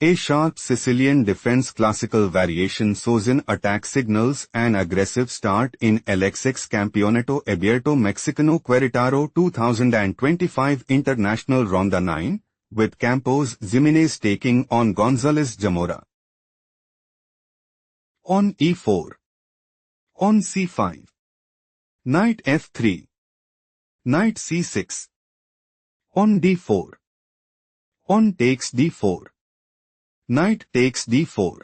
A sharp Sicilian defense classical variation shows in attack signals an aggressive start in LXX Campeonato Abierto Mexicano Querétaro 2025 International Ronda 9, with Campos Jimenez taking on Gonzalez Zamora. On e4. On c5. Knight f3. Knight c6. On d4. On takes d4. Knight takes d4.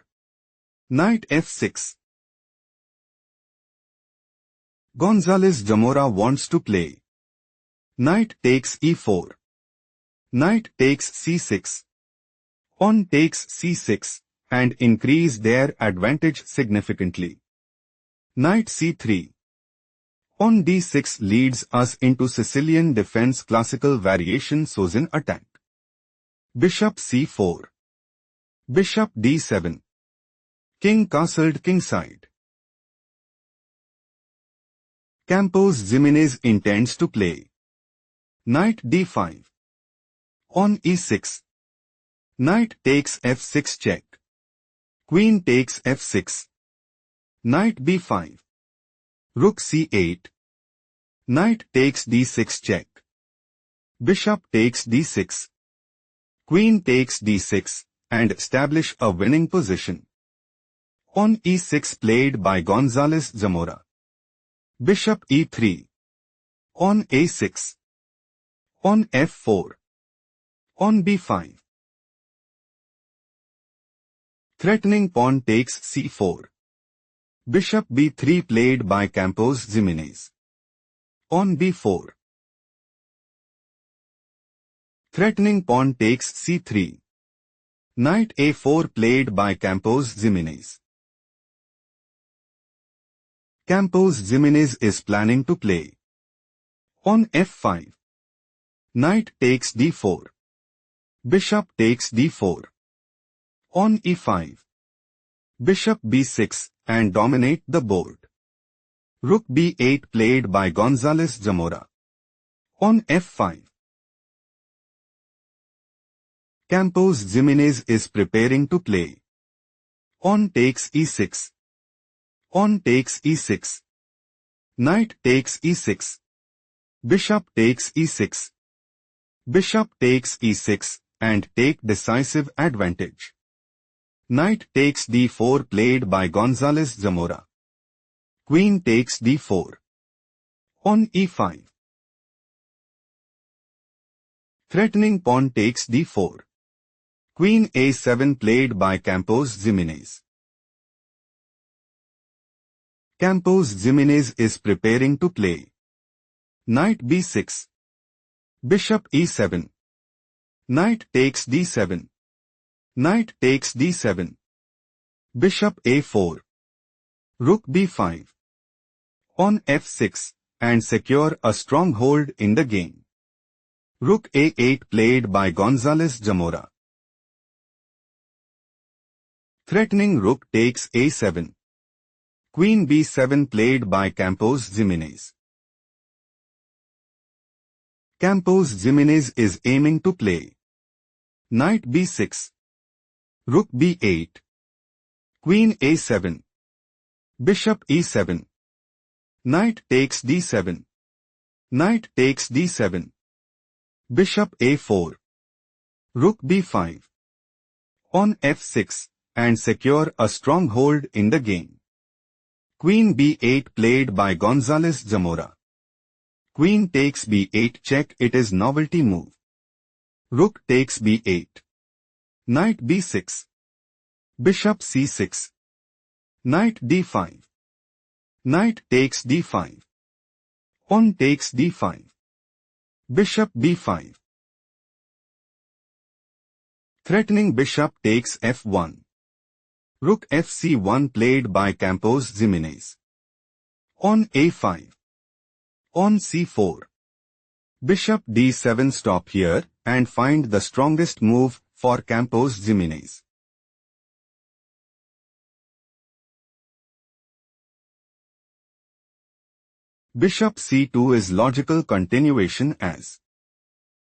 Knight f6. Gonzalez Zamora wants to play. Knight takes e4. Knight takes c6. On takes c6, and increase their advantage significantly. Knight c3. On d6 leads us into Sicilian defense classical variation Sozin attack. Bishop c4. Bishop d7. King castled kingside. Campos Jimenez intends to play. Knight d5. On e6. Knight takes f6 check. Queen takes f6. Knight b5. Rook c8. Knight takes d6 check. Bishop takes d6. Queen takes d6, and establish a winning position. On e6 played by Gonzalez Zamora. Bishop e3. On a6. On f4. On b5. Threatening pawn takes c4. Bishop b3 played by Campos Jimenez. On b4. Threatening pawn takes c3. Knight a4 played by Campos Jimenez. Campos Jimenez is planning to play. On f5. Knight takes d4. Bishop takes d4. On e5. Bishop b6 and dominate the board. Rook b8 played by Gonzalez Zamora. On f5. Campos Jimenez is preparing to play. On takes e6. On takes e6. Knight takes e6. Bishop takes e6. Bishop takes e6 and take decisive advantage. Knight takes d4 played by Gonzalez Zamora. Queen takes d4. On e5. Threatening pawn takes d4. Queen a7 played by Campos Jimenez. Campos Jimenez is preparing to play. Knight b6. Bishop e7. Knight takes d7. Knight takes d7. Bishop a4. Rook b5. On f6, and secure a stronghold in the game. Rook a8 played by Gonzalez Zamora. Threatening rook takes a7. Queen b7 played by Campos Jimenez. Campos Jimenez is aiming to play. Knight b6. Rook b8. Queen a7. Bishop e7. Knight takes d7. Knight takes d7. Bishop a4. Rook b5. On f6, and secure a stronghold in the game. Queen b8 played by Gonzalez Zamora. Queen takes b8 check, it is novelty move. Rook takes b8. Knight b6. Bishop c6. Knight d5. Knight takes d5. Pawn takes d5. Bishop b5. Threatening bishop takes f1. Rook fc1 played by Campos Jimenez. On a5. On c4. Bishop d7 stop here and find the strongest move for Campos Jimenez. Bishop c2 is logical continuation as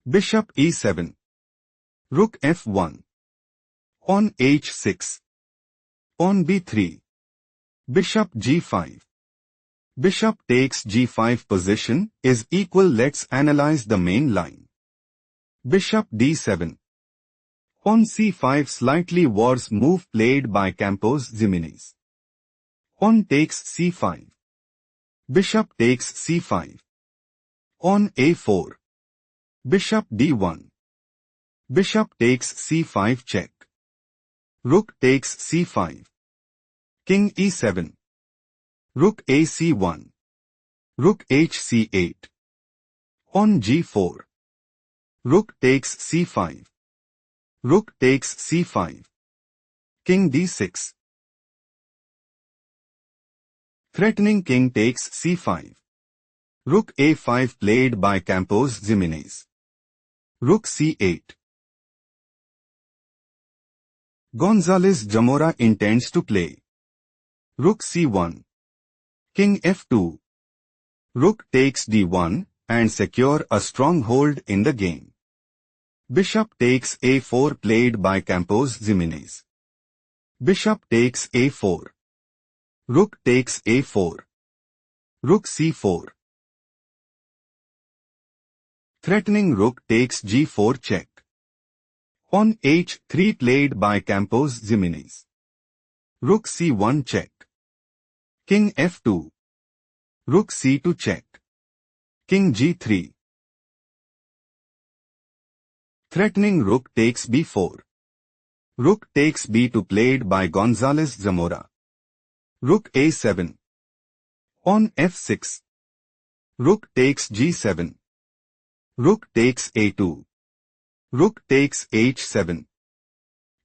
Bishop e7. Rook f1. On h6. On b3. Bishop g5. Bishop takes g5 position is equal. Let's analyze the main line. Bishop d7. On c5 slightly worse move played by Campos Jimenez. On takes c5. Bishop takes c5. On a4. Bishop d1. Bishop takes c5 check. Rook takes c5. King e7. Rook ac1. Rook hc8. On g4. Rook takes c5. Rook takes c5. King d6. Threatening king takes c5. Rook a5 played by Campos Jimenez. Rook c8. Gonzalez Zamora intends to play. Rook c1. King f2. Rook takes d1 and secure a stronghold in the game. Bishop takes a4 played by Campos Jimenez. Bishop takes a4. Rook takes a4. Rook c4. Threatening rook takes g4 check. On h3 played by Campos Jimenez. Rook c1 check. King f2. Rook c2 check. King g3. Threatening rook takes b4. Rook takes b2 played by Gonzalez Zamora. Rook a7. On f6. Rook takes g7. Rook takes a2. Rook takes h7.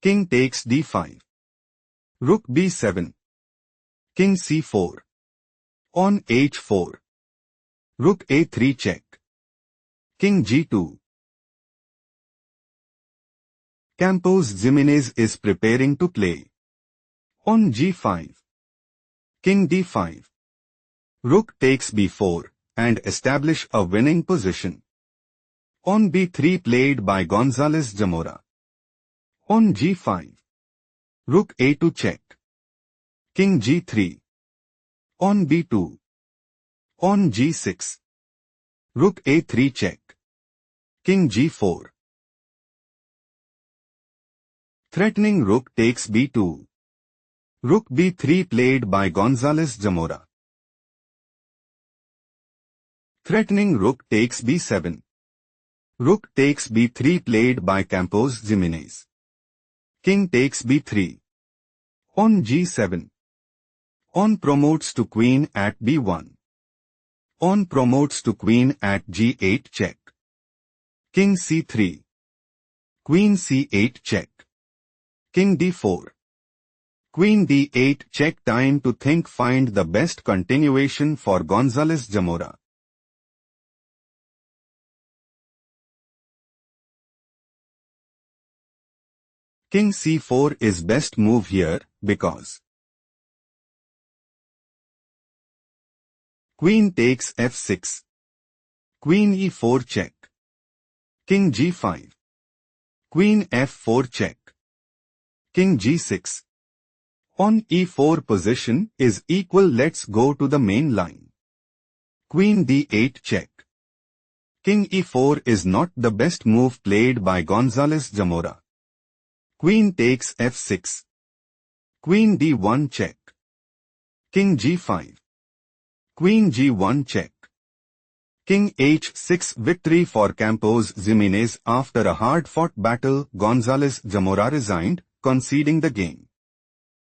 King takes d5. Rook b7. King c4. On h4. Rook a3 check. King g2. Campos Jimenez is preparing to play. On g5. King d5. Rook takes b4 and establish a winning position. On b3 played by Gonzalez Zamora. On g5. Rook a2 check. King g3. On b2. On g6. Rook a3 check. King g4. Threatening rook takes b2. Rook b3 played by Gonzalez Zamora. Threatening rook takes b7. Rook takes b3 played by Campos Jimenez. King takes b3. On g7. On promotes to queen at b1. On promotes to queen at g8 check. King c3. Queen c8 check. King d4. Queen d8 check. Time to think. Find the best continuation for Gonzalez Zamora. King c4 is best move here because Queen takes f6. Queen e4 check. King g5. Queen f4 check. King g6. On e4 position is equal. Let's go to the main line. Queen d8 check. King e4 is not the best move played by Gonzalez Zamora. Queen takes f6. Queen d1 check. King g5. Queen g1 check. King h6. Victory for Campos Jimenez. After a hard-fought battle, Gonzalez Zamora resigned, conceding the game.